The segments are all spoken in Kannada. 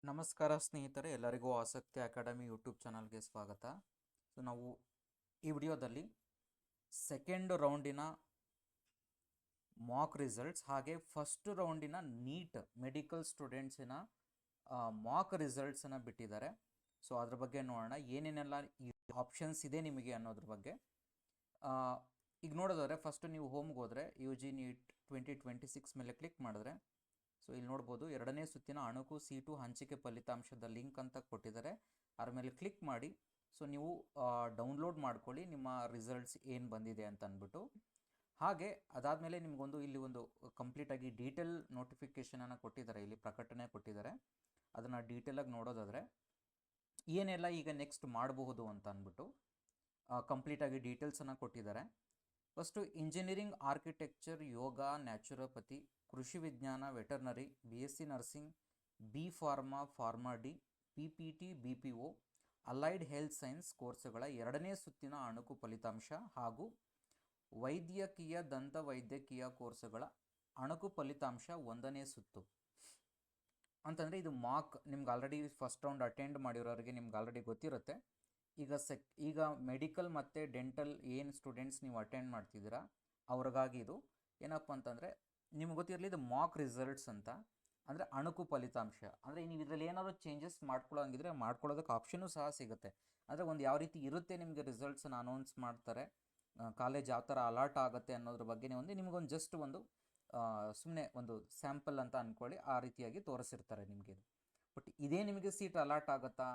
ನಮಸ್ಕಾರ ಸ್ನೇಹಿತರೆ, ಎಲ್ಲರಿಗೂ ಆಸಕ್ತಿ ಅಕಾಡೆಮಿ ಯೂಟ್ಯೂಬ್ ಚಾನಲ್ಗೆ ಸ್ವಾಗತ. ಸೊ ನಾವು ಈ ವಿಡಿಯೋದಲ್ಲಿ ಸೆಕೆಂಡ್ ರೌಂಡಿನ ಮಾಕ್ ರಿಸಲ್ಟ್ಸ್ ಹಾಗೆ ಫಸ್ಟ್ ರೌಂಡಿನ ನೀಟ್ ಮೆಡಿಕಲ್ ಸ್ಟೂಡೆಂಟ್ಸಿನ ಮಾಕ್ ರಿಸಲ್ಟ್ಸನ್ನು ಬಿಟ್ಟಿದ್ದಾರೆ. ಸೊ ಅದ್ರ ಬಗ್ಗೆ ನೋಡೋಣ, ಏನೇನೆಲ್ಲ ಈ ಆಪ್ಷನ್ಸ್ ಇದೆ ನಿಮಗೆ ಅನ್ನೋದ್ರ ಬಗ್ಗೆ. ಈಗ ನೋಡೋದಾದ್ರೆ ಫಸ್ಟ್ ನೀವು ಹೋಮ್ಗೆ ಹೋದರೆ UG ನೀಟ್ 2026 ಮೇಲೆ ಕ್ಲಿಕ್ ಮಾಡಿದ್ರೆ, ಸೊ ಇಲ್ಲಿ ನೋಡ್ಬೋದು ಎರಡನೇ ಸುತ್ತಿನ ಅಣುಕು ಸೀಟು ಹಂಚಿಕೆ ಫಲಿತಾಂಶದ ಲಿಂಕ್ ಅಂತ ಕೊಟ್ಟಿದ್ದಾರೆ. ಅದ್ರ ಮೇಲೆ ಕ್ಲಿಕ್ ಮಾಡಿ ಸೊ ನೀವು ಡೌನ್ಲೋಡ್ ಮಾಡ್ಕೊಳ್ಳಿ ನಿಮ್ಮ ರಿಸಲ್ಟ್ಸ್ ಏನು ಬಂದಿದೆ ಅಂತ ಅಂದ್ಬಿಟ್ಟು. ಹಾಗೆ ಅದಾದಮೇಲೆ ನಿಮಗೊಂದು ಇಲ್ಲಿ ಒಂದು ಕಂಪ್ಲೀಟಾಗಿ ಡೀಟೇಲ್ ನೋಟಿಫಿಕೇಷನನ್ನು ಕೊಟ್ಟಿದ್ದಾರೆ, ಇಲ್ಲಿ ಪ್ರಕಟಣೆ ಕೊಟ್ಟಿದ್ದಾರೆ. ಅದನ್ನು ಡೀಟೇಲಾಗಿ ನೋಡೋದಾದರೆ ಏನೆಲ್ಲ ಈಗ ನೆಕ್ಸ್ಟ್ ಮಾಡಬಹುದು ಅಂತ ಅಂದ್ಬಿಟ್ಟು ಕಂಪ್ಲೀಟಾಗಿ ಡೀಟೇಲ್ಸನ್ನು ಕೊಟ್ಟಿದ್ದಾರೆ. ಫಸ್ಟು ಇಂಜಿನಿಯರಿಂಗ್, ಆರ್ಕಿಟೆಕ್ಚರ್, ಯೋಗ, ನ್ಯಾಚುರೋಪತಿ, ಕೃಷಿ ವಿಜ್ಞಾನ, veterinary, BSc nursing, B pharma, pharma D, PPT, BPO, allied health science ಕೋರ್ಸ್ಗಳ ಎರಡನೇ ಸುತ್ತಿನ ಅಣುಕು ಫಲಿತಾಂಶ ಹಾಗೂ ವೈದ್ಯಕೀಯ, ದಂತ ವೈದ್ಯಕೀಯ ಕೋರ್ಸ್ಗಳ ಅಣುಕು ಫಲಿತಾಂಶ ಒಂದನೇ ಸುತ್ತು ಅಂತಂದರೆ ಇದು ಮಾಕ್. ನಿಮ್ಗೆ ಆಲ್ರೆಡಿ ಫಸ್ಟ್ ರೌಂಡ್ ಅಟೆಂಡ್ ಮಾಡಿರೋರಿಗೆ ನಿಮ್ಗೆ ಆಲ್ರೆಡಿ ಗೊತ್ತಿರುತ್ತೆ. ಈಗ ಮೆಡಿಕಲ್ ಮತ್ತು ಡೆಂಟಲ್ ಏನು ಸ್ಟೂಡೆಂಟ್ಸ್ ನೀವು ಅಟೆಂಡ್ ಮಾಡ್ತಿದ್ದೀರಾ ಅವ್ರಿಗಾಗಿ ಇದು ಏನಪ್ಪ ಅಂತಂದರೆ ನಿಮ್ಗೆ ಗೊತ್ತಿರಲಿ, ಇದು ಮಾಕ್ ರಿಸಲ್ಟ್ಸ್ ಅಂತ ಅಂದರೆ ಅಣುಕು ಫಲಿತಾಂಶ. ಅಂದರೆ ನೀವು ಇದರಲ್ಲಿ ಏನಾದರೂ ಚೇಂಜಸ್ ಮಾಡ್ಕೊಳ್ಳೋಂಗಿದ್ರೆ ಮಾಡ್ಕೊಳ್ಳೋದಕ್ಕೆ ಆಪ್ಷನು ಸಹ ಸಿಗುತ್ತೆ. ಅಂದರೆ ಒಂದು ಯಾವ ರೀತಿ ಇರುತ್ತೆ ನಿಮಗೆ ರಿಸಲ್ಟ್ಸನ್ನು ಅನೌನ್ಸ್ ಮಾಡ್ತಾರೆ, ಕಾಲೇಜ್ ಯಾವ ಥರ ಅಲಾಟ್ ಆಗುತ್ತೆ ಅನ್ನೋದ್ರ ಬಗ್ಗೆ ನಿಮಗೊಂದು ಜಸ್ಟ್ ಒಂದು ಸುಮ್ಮನೆ ಒಂದು ಸ್ಯಾಂಪಲ್ ಅಂತ ಅಂದ್ಕೊಳ್ಳಿ, ಆ ರೀತಿಯಾಗಿ ತೋರಿಸಿರ್ತಾರೆ ನಿಮಗೆ. ಬಟ್ ಇದೇ ನಿಮಗೆ ಸೀಟ್ ಅಲಾಟ್ ಆಗುತ್ತಾ?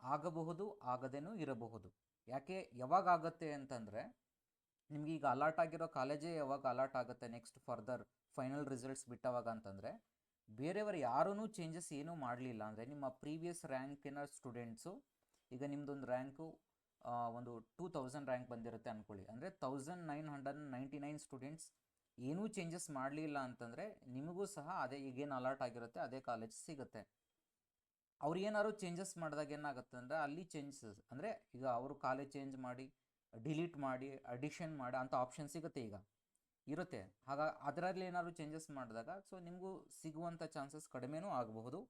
ಆಗಬಹುದು, ಆಗದೇನೂ ಇರಬಹುದು. ಯಾಕೆ ಯಾವಾಗ ಆಗುತ್ತೆ ಅಂತಂದರೆ ನಿಮ್ಗೆ ಈಗ ಅಲಾಟ್ ಆಗಿರೋ ಕಾಲೇಜೇ ಯಾವಾಗ ಅಲಾಟ್ ಆಗುತ್ತೆ ನೆಕ್ಸ್ಟ್ ಫರ್ದರ್ ಫೈನಲ್ ರಿಸಲ್ಟ್ಸ್ ಬಿಟ್ಟವಾಗ ಅಂತಂದರೆ ಬೇರೆಯವರು ಯಾರೂ ಚೇಂಜಸ್ ಏನೂ ಮಾಡಲಿಲ್ಲ ಅಂದರೆ ನಿಮ್ಮ ಪ್ರೀವಿಯಸ್ ರ್ಯಾಂಕಿನ ಸ್ಟೂಡೆಂಟ್ಸು, ಈಗ ನಿಮ್ಮದೊಂದು ರ್ಯಾಂಕು ಒಂದು 2000 ರ್ಯಾಂಕ್ ಬಂದಿರುತ್ತೆ ಅಂದ್ಕೊಳ್ಳಿ, ಅಂದರೆ 1999 ಸ್ಟೂಡೆಂಟ್ಸ್ ಏನೂ ಚೇಂಜಸ್ ಮಾಡಲಿಲ್ಲ ಅಂತಂದರೆ ನಿಮಗೂ ಸಹ ಅದೇ ಈಗೇನು ಅಲಾಟ್ ಆಗಿರುತ್ತೆ ಅದೇ ಕಾಲೇಜ್ ಸಿಗುತ್ತೆ. ಅವ್ರು ಏನಾದ್ರು ಚೇಂಜಸ್ ಮಾಡಿದಾಗ ಏನಾಗುತ್ತೆ ಅಂದರೆ ಅಲ್ಲಿ ಚೇಂಜಸ್ ಅಂದರೆ ಈಗ ಅವರು ಕಾಲೇಜ್ ಚೇಂಜ್ ಮಾಡಿ, ಡಿಲೀಟ್ ಮಾಡಿ, ಅಡಿಷನ್ ಮಾಡಿ ಅಂತ ಆಪ್ಷನ್ ಸಿಗುತ್ತೆ, ಈಗ ಇರುತ್ತೆ. ಅದರಲ್ಲಿ ಏನಾದ್ರು ಚೇಂಜಸ್ ಮಾಡಿದಾಗ ಸೊ ನಿಮಗೂ ಸಿಗುವಂಥ ಚಾನ್ಸಸ್ ಕಡಿಮೆನೂ ಆಗಬಹುದು,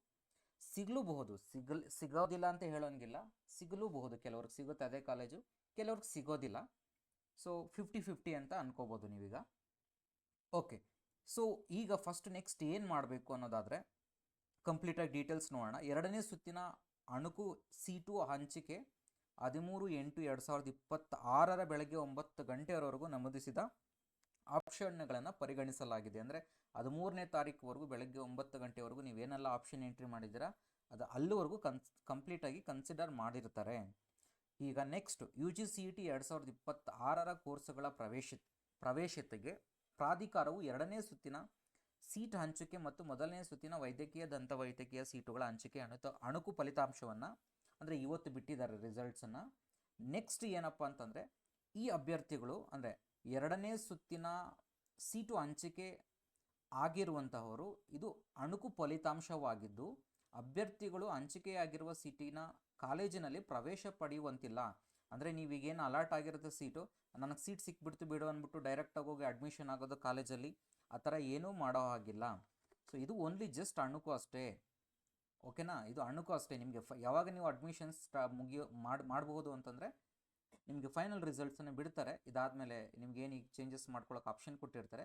ಸಿಗಲೂಬಹುದು. ಸಿಗೋದಿಲ್ಲ ಅಂತ ಹೇಳೋಂಗಿಲ್ಲ, ಸಿಗಲೂಬಹುದು. ಕೆಲವ್ರಿಗೆ ಸಿಗುತ್ತೆ ಅದೇ ಕಾಲೇಜು, ಕೆಲವ್ರಿಗೆ ಸಿಗೋದಿಲ್ಲ. ಸೊ 50-50 ಅಂತ ಅನ್ಕೋಬೋದು ನೀವೀಗ. ಓಕೆ, ಸೊ ಈಗ ಫಸ್ಟ್ ನೆಕ್ಸ್ಟ್ ಏನು ಮಾಡಬೇಕು ಅನ್ನೋದಾದರೆ ಕಂಪ್ಲೀಟಾಗಿ ಡೀಟೇಲ್ಸ್ ನೋಡೋಣ. ಎರಡನೇ ಸುತ್ತಿನ ಅಣುಕು ಸೀಟು ಹಂಚಿಕೆ 13/8/2026 ಬೆಳಗ್ಗೆ 9 ಗಂಟೆಯವರೆಗೂ ನಮೂದಿಸಿದ ಆಪ್ಷನ್ಗಳನ್ನು ಪರಿಗಣಿಸಲಾಗಿದೆ. ಅಂದರೆ 13ನೇ ತಾರೀಕುವರೆಗೂ ಬೆಳಗ್ಗೆ 9 ಗಂಟೆವರೆಗೂ ನೀವೇನೆಲ್ಲ ಆಪ್ಷನ್ ಎಂಟ್ರಿ ಮಾಡಿದ್ದೀರಾ ಅದು ಅಲ್ಲಿವರೆಗೂ ಕಂಪ್ಲೀಟಾಗಿ ಕನ್ಸಿಡರ್ ಮಾಡಿರ್ತಾರೆ. ಈಗ ನೆಕ್ಸ್ಟ್ UGCET 2026 ಕೋರ್ಸ್ಗಳ ಪ್ರವೇಶತೆಗೆ ಪ್ರಾಧಿಕಾರವು ಎರಡನೇ ಸುತ್ತಿನ ಸೀಟ್ ಹಂಚಿಕೆ ಮತ್ತು ಮೊದಲನೇ ಸುತ್ತಿನ ವೈದ್ಯಕೀಯ, ದಂತ ವೈದ್ಯಕೀಯ ಸೀಟುಗಳ ಹಂಚಿಕೆ ಅಣುಕು ಫಲಿತಾಂಶವನ್ನು ಅಂದರೆ ಇವತ್ತು ಬಿಟ್ಟಿದ್ದಾರೆ ರಿಸಲ್ಟ್ಸನ್ನು. ನೆಕ್ಸ್ಟ್ ಏನಪ್ಪ ಅಂತಂದರೆ ಈ ಅಭ್ಯರ್ಥಿಗಳು ಅಂದರೆ ಎರಡನೇ ಸುತ್ತಿನ ಸೀಟು ಹಂಚಿಕೆ ಆಗಿರುವಂತಹವರು ಇದು ಅಣುಕು ಫಲಿತಾಂಶವಾಗಿದ್ದು ಅಭ್ಯರ್ಥಿಗಳು ಹಂಚಿಕೆಯಾಗಿರುವ ಸೀಟಿನ ಕಾಲೇಜಿನಲ್ಲಿ ಪ್ರವೇಶ ಪಡೆಯುವಂತಿಲ್ಲ. ಅಂದರೆ ನೀವೀಗೇನು ಅಲಾಟ್ ಆಗಿರುತ್ತೆ ಸೀಟು, ನನಗೆ ಸೀಟ್ ಸಿಕ್ಬಿಡ್ತು ಬಿಡು ಅಂದ್ಬಿಟ್ಟು ಡೈರೆಕ್ಟಾಗಿ ಹೋಗಿ ಅಡ್ಮಿಷನ್ ಆಗೋದು ಕಾಲೇಜಲ್ಲಿ ಆ ಥರ ಏನೂ ಮಾಡೋ ಹಾಗಿಲ್ಲ. ಸೊ ಇದು ಓನ್ಲಿ ಜಸ್ಟ್ ಅಣುಕು ಅಷ್ಟೇ, ಓಕೆನಾ? ಇದು ಅಣುಕು ಅಷ್ಟೇ. ನಿಮಗೆ ಯಾವಾಗ ನೀವು ಅಡ್ಮಿಷನ್ಸ್ ಮಾಡಬಹುದು ಅಂತಂದರೆ ನಿಮಗೆ ಫೈನಲ್ ರಿಸಲ್ಟ್ಸನ್ನು ಬಿಡ್ತಾರೆ. ಇದಾದಮೇಲೆ ನಿಮ್ಗೇನು ಈಗ ಚೇಂಜಸ್ ಮಾಡ್ಕೊಳ್ಳೋಕೆ ಆಪ್ಷನ್ ಕೊಟ್ಟಿರ್ತಾರೆ,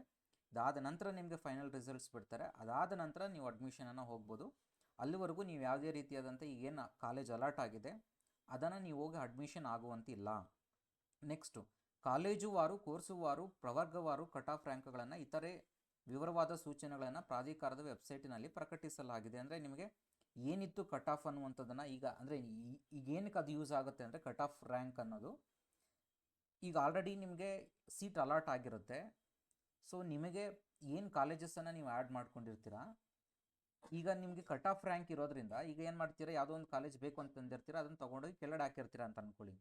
ಇದಾದ ನಂತರ ನಿಮಗೆ ಫೈನಲ್ ರಿಸಲ್ಟ್ಸ್ ಬಿಡ್ತಾರೆ. ಅದಾದ ನಂತರ ನೀವು ಅಡ್ಮಿಷನನ್ನು ಹೋಗ್ಬೋದು. ಅಲ್ಲಿವರೆಗೂ ನೀವು ಯಾವುದೇ ರೀತಿಯಾದಂಥ ಈಗೇನು ಕಾಲೇಜ್ ಅಲಾಟ್ ಆಗಿದೆ ಅದನ್ನು ನೀವು ಹೋಗಿ ಅಡ್ಮಿಷನ್ ಆಗುವಂತಿಲ್ಲ. ನೆಕ್ಸ್ಟು ಕಾಲೇಜು ವಾರು, ಕೋರ್ಸು ವಾರು, ಪ್ರವರ್ಗವಾರು ಕಟ್ ಆಫ್ ರ್ಯಾಂಕ್ಗಳನ್ನು ಇತರೆ ವಿವರವಾದ ಸೂಚನೆಗಳನ್ನು ಪ್ರಾಧಿಕಾರದ ವೆಬ್ಸೈಟಿನಲ್ಲಿ ಪ್ರಕಟಿಸಲಾಗಿದೆ. ಅಂದರೆ ನಿಮಗೆ ಏನಿತ್ತು ಕಟ್ ಆಫ್ ಅನ್ನುವಂಥದ್ದನ್ನು ಈಗ ಅಂದರೆ ಈಗೇನಕ್ಕೆ ಅದು ಯೂಸ್ ಆಗುತ್ತೆ ಅಂದರೆ ಕಟ್ ಆಫ್ ರ್ಯಾಂಕ್ ಅನ್ನೋದು ಈಗ ಆಲ್ರೆಡಿ ನಿಮಗೆ ಸೀಟ್ ಅಲಾಟ್ ಆಗಿರುತ್ತೆ. ಸೊ ನಿಮಗೆ ಏನು ಕಾಲೇಜಸನ್ನು ನೀವು ಆ್ಯಡ್ ಮಾಡ್ಕೊಂಡಿರ್ತೀರಾ, ಈಗ ನಿಮಗೆ ಕಟ್ ಆಫ್ ರ್ಯಾಂಕ್ ಇರೋದ್ರಿಂದ ಈಗ ಏನು ಮಾಡ್ತೀರಾ, ಯಾವುದೋ ಒಂದು ಕಾಲೇಜ್ ಬೇಕು ಅಂತಂದಿರ್ತೀರ, ಅದನ್ನು ತೊಗೊಂಡೋಗಿ ಕೆಳಗಡೆ ಹಾಕಿರ್ತೀರ ಅಂತ ಅಂದ್ಕೊಳ್ಳಿ.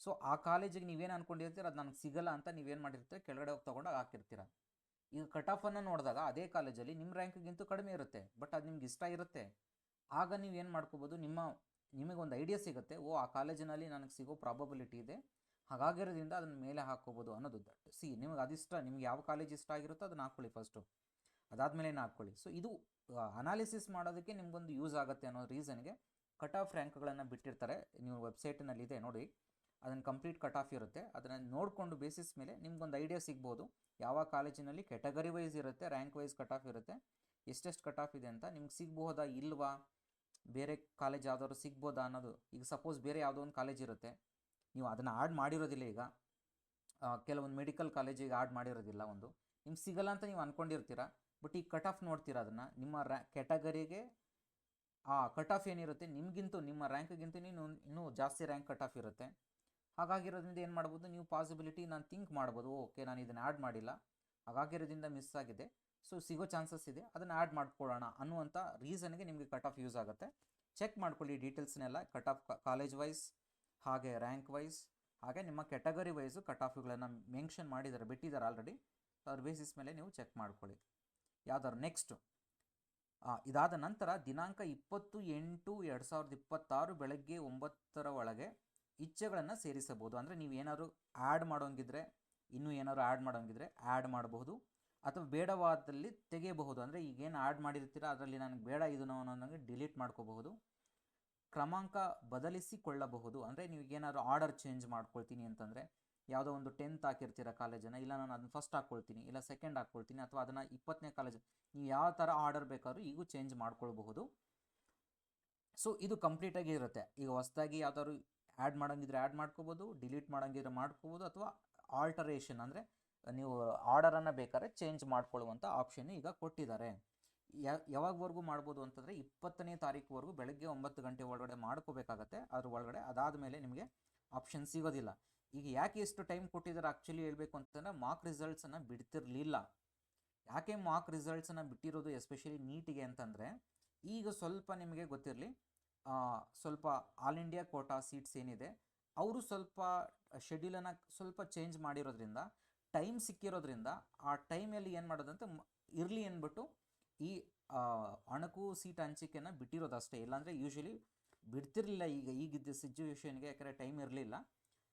ಸೊ ಆ ಕಾಲೇಜಿಗೆ ನೀವೇನು ಅಂದ್ಕೊಂಡಿರ್ತೀರ ಅದು ನನಗೆ ಸಿಗಲ್ಲ ಅಂತ ನೀವೇನು ಮಾಡಿರ್ತೀರ, ಕೆಳಗಡೆ ಹೋಗಿ ತೊಗೊಂಡೋಗಿ ಹಾಕಿರ್ತೀರ. ಈಗ ಕಟ್ ಆಫನ್ನು ನೋಡಿದಾಗ ಅದೇ ಕಾಲೇಜಲ್ಲಿ ನಿಮ್ಮ ರ್ಯಾಂಕಿಗಿಂತೂ ಕಡಿಮೆ ಇರುತ್ತೆ, ಬಟ್ ಅದು ನಿಮ್ಗೆ ಇಷ್ಟ ಇರುತ್ತೆ. ಆಗ ನೀವು ಏನು ಮಾಡ್ಕೋಬೋದು, ನಿಮಗೊಂದು ಐಡಿಯಾ ಸಿಗುತ್ತೆ, ಆ ಕಾಲೇಜಿನಲ್ಲಿ ನನಗೆ ಸಿಗೋ ಪ್ರಾಬಬಿಲಿಟಿ ಇದೆ, ಹಾಗಾಗಿರೋದ್ರಿಂದ ಅದನ್ನ ಮೇಲೆ ಹಾಕ್ಕೋಬೋದು ಅನ್ನೋದು. ನಿಮಗೆ ಅದಿಷ್ಟ, ನಿಮ್ಗೆ ಯಾವ ಕಾಲೇಜ್ ಇಷ್ಟ ಆಗಿರುತ್ತೋ ಅದನ್ನು ಹಾಕ್ಕೊಳ್ಳಿ ಫಸ್ಟು. ಅದಾದಮೇಲೆ ಹಾಕ್ಕೊಳ್ಳಿ. ಸೊ ಇದು ಅನಾಲಿಸಿಸ್ ಮಾಡೋದಕ್ಕೆ ನಿಮಗೊಂದು ಯೂಸ್ ಆಗುತ್ತೆ ಅನ್ನೋ ರೀಸನ್ಗೆ ಕಟ್ ಆಫ್ ರ್ಯಾಂಕ್ಗಳನ್ನು ಬಿಟ್ಟಿರ್ತಾರೆ. ನೀವು ವೆಬ್ಸೈಟ್ನಲ್ಲಿದೆ ನೋಡಿ, ಅದನ್ನು ಕಂಪ್ಲೀಟ್ ಕಟ್ ಆಫ್ ಇರುತ್ತೆ. ಅದನ್ನು ನೋಡಿಕೊಂಡು ಬೇಸಿಸ್ ಮೇಲೆ ನಿಮ್ಗೊಂದು ಐಡಿಯಾ ಸಿಗ್ಬೋದು ಯಾವ ಕಾಲೇಜಿನಲ್ಲಿ ಕೆಟಗರಿ ವೈಸ್ ಇರುತ್ತೆ, ರ್ಯಾಂಕ್ ವೈಸ್ ಕಟ್ ಆಫ್ ಇರುತ್ತೆ, ಎಷ್ಟೆಷ್ಟು ಕಟ್ ಆಫ್ ಇದೆ ಅಂತ ನಿಮ್ಗೆ ಸಿಗ್ಬೋದಾ ಇಲ್ವಾ, ಬೇರೆ ಕಾಲೇಜ್ ಯಾವ್ದಾದ್ರು ಸಿಗ್ಬೋದಾ ಅನ್ನೋದು. ಈಗ ಸಪೋಸ್ ಬೇರೆ ಯಾವುದೋ ಒಂದು ಕಾಲೇಜ್ ಇರುತ್ತೆ, ನೀವು ಅದನ್ನು ಆ್ಯಡ್ ಮಾಡಿರೋದಿಲ್ಲ. ಈಗ ಕೆಲವೊಂದು ಮೆಡಿಕಲ್ ಕಾಲೇಜಿಗೆ ಆ್ಯಡ್ ಮಾಡಿರೋದಿಲ್ಲ, ಒಂದು ನಿಮ್ಗೆ ಸಿಗಲ್ಲ ಅಂತ ನೀವು ಅಂದ್ಕೊಂಡಿರ್ತೀರ. ಬಟ್ ಈಗ ಕಟ್ ಆಫ್ ನೋಡ್ತೀರಾ, ಅದನ್ನು ನಿಮ್ಮ ಕ್ಯಾಟಗರಿಗೆ ಆ ಕಟ್ ಆಫ್ ಏನಿರುತ್ತೆ ನಿಮಗಿಂತೂ ನಿಮ್ಮ ರ್ಯಾಂಕ್ಗಿಂತ ಇನ್ನೂ ಜಾಸ್ತಿ ರ್ಯಾಂಕ್ ಕಟ್ ಆಫ್ ಇರುತ್ತೆ. ಹಾಗಾಗಿರೋದ್ರಿಂದ ಏನು ಮಾಡ್ಬೋದು, ನೀವು ಪಾಸಿಬಿಲಿಟಿ ನಾನು ಥಿಂಕ್ ಮಾಡ್ಬೋದು, ಓಕೆ ನಾನು ಇದನ್ನು ಆ್ಯಡ್ ಮಾಡಿಲ್ಲ, ಹಾಗಾಗಿರೋದ್ರಿಂದ ಮಿಸ್ ಆಗಿದೆ, ಸೊ ಸಿಗೋ ಚಾನ್ಸಸ್ ಇದೆ, ಅದನ್ನು ಆ್ಯಡ್ ಮಾಡ್ಕೊಳ್ಳೋಣ ಅನ್ನುವಂಥ ರೀಸನ್ಗೆ ನಿಮಗೆ ಕಟ್ ಆಫ್ ಯೂಸ್ ಆಗುತ್ತೆ. ಚೆಕ್ ಮಾಡ್ಕೊಳ್ಳಿ ಡೀಟೇಲ್ಸ್ನೆಲ್ಲ, ಕಟ್ ಆಫ್ ಕಾಲೇಜ್ ವೈಸ್, ಹಾಗೆ ರ್ಯಾಂಕ್ ವೈಸ್, ಹಾಗೆ ನಿಮ್ಮ ಕ್ಯಾಟಗರಿ ವೈಸು ಕಟ್ ಆಫ್ಗಳನ್ನು ಮೆನ್ಷನ್ ಮಾಡಿದ್ದಾರೆ, ಬಿಟ್ಟಿದ್ದಾರೆ ಆಲ್ರೆಡಿ. ಅದ್ರ ಬೇಸಿಸ್ ಮೇಲೆ ನೀವು ಚೆಕ್ ಮಾಡ್ಕೊಳ್ಳಿ. ಯಾವ್ದಾದ್ರು ನೆಕ್ಸ್ಟು ಇದಾದ ನಂತರ ದಿನಾಂಕ 20/8/2026 ಬೆಳಗ್ಗೆ 9 ಒಳಗೆ ಇಚ್ಛೆಗಳನ್ನು ಸೇರಿಸಬಹುದು. ಅಂದರೆ ನೀವು ಏನಾದ್ರು ಆ್ಯಡ್ ಮಾಡೋಂಗಿದ್ರೆ, ಇನ್ನೂ ಏನಾದ್ರು ಆ್ಯಡ್ ಮಾಡೋಂಗಿದ್ರೆ ಆ್ಯಡ್ ಮಾಡಬಹುದು, ಅಥವಾ ಬೇಡವಾದಲ್ಲಿ ತೆಗೆಯಬಹುದು. ಅಂದರೆ ಈಗೇನು ಆ್ಯಡ್ ಮಾಡಿರ್ತೀರ ಅದರಲ್ಲಿ ನನಗೆ ಬೇಡ ಇದನ್ನು ಅನ್ನೋಂಗೆ ಡಿಲೀಟ್ ಮಾಡ್ಕೋಬಹುದು. ಕ್ರಮಾಂಕ ಬದಲಿಸಿಕೊಳ್ಳಬಹುದು. ಅಂದರೆ ನೀವು ಏನಾದ್ರು ಆರ್ಡರ್ ಚೇಂಜ್ ಮಾಡ್ಕೊಳ್ತೀನಿ ಅಂತಂದರೆ, ಯಾವುದೋ ಒಂದು 10th ಹಾಕಿರ್ತೀರ ಕಾಲೇಜನ್ನು, ಇಲ್ಲ ನಾನು ಅದನ್ನು ಫಸ್ಟ್ ಹಾಕ್ಕೊಳ್ತೀನಿ, ಇಲ್ಲ ಸೆಕೆಂಡ್ ಹಾಕ್ಕೊಳ್ತೀನಿ, ಅಥವಾ ಅದನ್ನು 20ನೇ ಕಾಲೇಜ್, ನೀವು ಯಾವ ಥರ ಆರ್ಡರ್ ಬೇಕಾದ್ರೂ ಈಗೂ ಚೇಂಜ್ ಮಾಡ್ಕೊಳ್ಬಹುದು. ಸೊ ಇದು ಕಂಪ್ಲೀಟಾಗಿ ಇರುತ್ತೆ. ಈಗ ಹೊಸದಾಗಿ ಯಾವ್ದಾದ್ರು ಆ್ಯಡ್ ಮಾಡೋಂಗಿದ್ರೆ ಆ್ಯಡ್ ಮಾಡ್ಕೋಬೋದು, ಡಿಲೀಟ್ ಮಾಡೋಂಗಿದ್ರೆ ಮಾಡ್ಕೋಬೋದು, ಅಥವಾ ಆಲ್ಟರೇಷನ್ ಅಂದರೆ ನೀವು ಆರ್ಡರನ್ನು ಬೇಕಾದ್ರೆ ಚೇಂಜ್ ಮಾಡ್ಕೊಳ್ಳುವಂಥ ಆಪ್ಷನ್ ಈಗ ಕೊಟ್ಟಿದ್ದಾರೆ. ಯಾವಾಗವರೆಗೂ ಮಾಡ್ಬೋದು ಅಂತಂದರೆ 20ನೇ ತಾರೀಕುವರೆಗೂ ಬೆಳಗ್ಗೆ 9 ಗಂಟೆ ಒಳಗಡೆ ಮಾಡ್ಕೋಬೇಕಾಗತ್ತೆ. ಅದ್ರ ಒಳಗಡೆ ಅದಾದ ಮೇಲೆ ನಿಮಗೆ ಆಪ್ಷನ್ ಸಿಗೋದಿಲ್ಲ. ಈಗ ಯಾಕೆ ಎಷ್ಟು ಟೈಮ್ ಕೊಟ್ಟಿದ್ದಾರೆ ಆ್ಯಕ್ಚುಲಿ ಹೇಳಬೇಕು ಅಂತಂದರೆ, ಮಾರ್ಕ್ ರಿಸಲ್ಟ್ಸನ್ನು ಬಿಡ್ತಿರಲಿಲ್ಲ. ಯಾಕೆ ಮಾರ್ಕ್ ರಿಸಲ್ಟ್ಸನ್ನು ಬಿಟ್ಟಿರೋದು ಎಸ್ಪೆಷಲಿ ನೀಟಿಗೆ ಅಂತಂದರೆ, ಈಗ ಸ್ವಲ್ಪ ನಿಮಗೆ ಗೊತ್ತಿರಲಿ, ಸ್ವಲ್ಪ ಆಲ್ ಇಂಡಿಯಾ ಕೋಟಾ ಸೀಟ್ಸ್ ಏನಿದೆ ಅವರು ಸ್ವಲ್ಪ ಶೆಡ್ಯೂಲನ್ನು ಸ್ವಲ್ಪ ಚೇಂಜ್ ಮಾಡಿರೋದ್ರಿಂದ, ಟೈಮ್ ಸಿಕ್ಕಿರೋದ್ರಿಂದ ಆ ಟೈಮಲ್ಲಿ ಏನು ಮಾಡೋದಂತ ಇರಲಿ ಅಂದ್ಬಿಟ್ಟು ಈ ಅಣಕು ಸೀಟ್ ಹಂಚಿಕೆಯನ್ನು ಬಿಟ್ಟಿರೋದು ಅಷ್ಟೇ. ಇಲ್ಲಾಂದರೆ ಯೂಶ್ವಲಿ ಬಿಡ್ತಿರಲಿಲ್ಲ ಈಗಿದ್ದ ಸಿಚುವೇಶನ್ಗೆ, ಯಾಕಂದರೆ ಟೈಮ್ ಇರಲಿಲ್ಲ.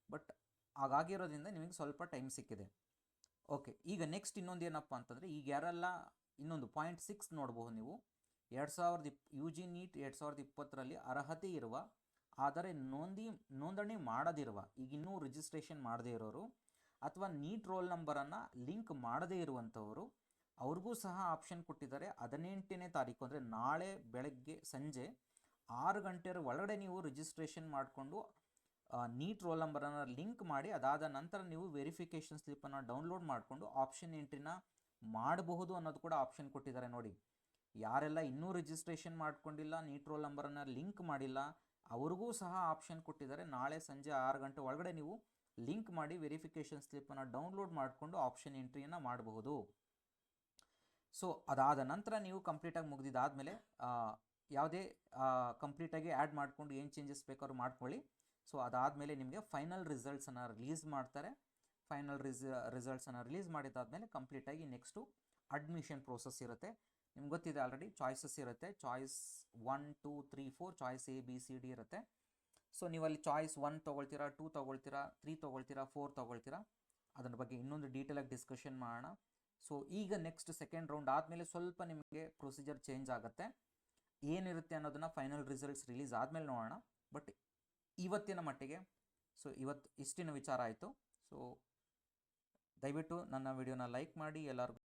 ಬಟ್ ಹಾಗಾಗಿರೋದ್ರಿಂದ ನಿಮಗೆ ಸ್ವಲ್ಪ ಟೈಮ್ ಸಿಕ್ಕಿದೆ. ಓಕೆ, ಈಗ ನೆಕ್ಸ್ಟ್ ಇನ್ನೊಂದು ಏನಪ್ಪ ಅಂತಂದರೆ, ಈಗ ಯಾರೆಲ್ಲ ಇನ್ನೊಂದು .6 ನೋಡ್ಬೋದು ನೀವು, UG ನೀಟ್ 2020ರಲ್ಲಿ ಅರ್ಹತೆ ಇರುವ ಆದರೆ ನೋಂದಣಿ ಮಾಡದಿರುವ, ಈಗ ಇನ್ನೂ ರಿಜಿಸ್ಟ್ರೇಷನ್ ಮಾಡದೇ ಇರೋರು, ಅಥವಾ ನೀಟ್ ರೋಲ್ ನಂಬರನ್ನು ಲಿಂಕ್ ಮಾಡದೇ ಇರುವಂಥವರು, ಅವ್ರಿಗೂ ಸಹ ಆಪ್ಷನ್ ಕೊಟ್ಟಿದ್ದಾರೆ. 18ನೇ ತಾರೀಕು ಅಂದರೆ ನಾಳೆ ಬೆಳಗ್ಗೆ ಸಂಜೆ 6 ಗಂಟೆಯ ಒಳಗಡೆ ನೀವು ರಿಜಿಸ್ಟ್ರೇಷನ್ ಮಾಡಿಕೊಂಡು ನೀಟ್ ರೋಲ್ ನಂಬರನ್ನು ಲಿಂಕ್ ಮಾಡಿ, ಅದಾದ ನಂತರ ನೀವು ವೆರಿಫಿಕೇಷನ್ ಸ್ಲಿಪ್ಪನ್ನು ಡೌನ್ಲೋಡ್ ಮಾಡಿಕೊಂಡು ಆಪ್ಷನ್ ಎಂಟ್ರಿನ ಮಾಡಬಹುದು ಅನ್ನೋದು ಕೂಡ ಆಪ್ಷನ್ ಕೊಟ್ಟಿದ್ದಾರೆ ನೋಡಿ. ಯಾರೆಲ್ಲ ಇನ್ನೂ ರಿಜಿಸ್ಟ್ರೇಷನ್ ಮಾಡ್ಕೊಂಡಿಲ್ಲ, ನೀಟ್ ರೋಲ್ ನಂಬರನ್ನು ಲಿಂಕ್ ಮಾಡಿಲ್ಲ, ಅವ್ರಿಗೂ ಸಹ ಆಪ್ಷನ್ ಕೊಟ್ಟಿದ್ದಾರೆ. ನಾಳೆ ಸಂಜೆ 6 ಗಂಟೆ ಒಳಗಡೆ ನೀವು ಲಿಂಕ್ ಮಾಡಿ ವೆರಿಫಿಕೇಷನ್ ಸ್ಲಿಪ್ಪನ್ನು ಡೌನ್ಲೋಡ್ ಮಾಡಿಕೊಂಡು ಆಪ್ಷನ್ ಎಂಟ್ರಿಯನ್ನು ಮಾಡಬಹುದು. ಸೊ ಅದಾದ ನಂತರ ನೀವು ಕಂಪ್ಲೀಟಾಗಿ ಮುಗಿದಿದ್ದಾದಮೇಲೆ ಯಾವುದೇ ಕಂಪ್ಲೀಟಾಗಿ ಆ್ಯಡ್ ಮಾಡಿಕೊಂಡು ಏನು ಚೇಂಜಸ್ ಬೇಕಾದ್ರೂ ಮಾಡ್ಕೊಳ್ಳಿ. ಸೊ ಅದಾದಮೇಲೆ ನಿಮಗೆ ಫೈನಲ್ ರಿಸಲ್ಟ್ಸನ್ನು ರಿಲೀಸ್ ಮಾಡ್ತಾರೆ. ಫೈನಲ್ ರಿಸಲ್ಟ್ಸನ್ನು ರಿಲೀಸ್ ಮಾಡಿದ್ದಾದಮೇಲೆ ಕಂಪ್ಲೀಟಾಗಿ ನೆಕ್ಸ್ಟು ಅಡ್ಮಿಷನ್ ಪ್ರೋಸೆಸ್ ಇರುತ್ತೆ. ನಿಮ್ಗೆ ಗೊತ್ತಿದೆ ಆಲ್ರೆಡಿ, ಚಾಯ್ಸಸ್ ಇರುತ್ತೆ. ಚಾಯ್ಸ್ 1, 2, 3, 4 ಚಾಯ್ಸ್ ABCD ಇರುತ್ತೆ. ಸೊ ನೀವಲ್ಲಿ ಚಾಯ್ಸ್ 1 ತೊಗೊಳ್ತೀರಾ, 2 ತೊಗೊಳ್ತೀರಾ, 3 ತೊಗೊಳ್ತೀರಾ, 4 ತೊಗೊಳ್ತೀರಾ, ಅದರ ಬಗ್ಗೆ ಇನ್ನೊಂದು ಡೀಟೇಲಾಗಿ ಡಿಸ್ಕಷನ್ ಮಾಡೋಣ. ಸೊ ಈಗ ನೆಕ್ಸ್ಟ್ ಸೆಕೆಂಡ್ ರೌಂಡ್ ಆದಮೇಲೆ ಸ್ವಲ್ಪ ನಿಮಗೆ ಪ್ರೊಸೀಜರ್ ಚೇಂಜ್ ಆಗುತ್ತೆ. ಏನಿರುತ್ತೆ ಅನ್ನೋದನ್ನು ಫೈನಲ್ ರಿಸಲ್ಟ್ಸ್ ರಿಲೀಸ್ ಆದಮೇಲೆ ನೋಡೋಣ. ಬಟ್ ಇವತ್ತಿನ ಮಟ್ಟಿಗೆ ಸೊ ಇವತ್ತು ಇಷ್ಟಿನ ವಿಚಾರ ಆಯಿತು. ಸೊ ದಯವಿಟ್ಟು ನನ್ನ ವಿಡಿಯೋನ ಲೈಕ್ ಮಾಡಿ, ಎಲ್ಲರಿಗೂ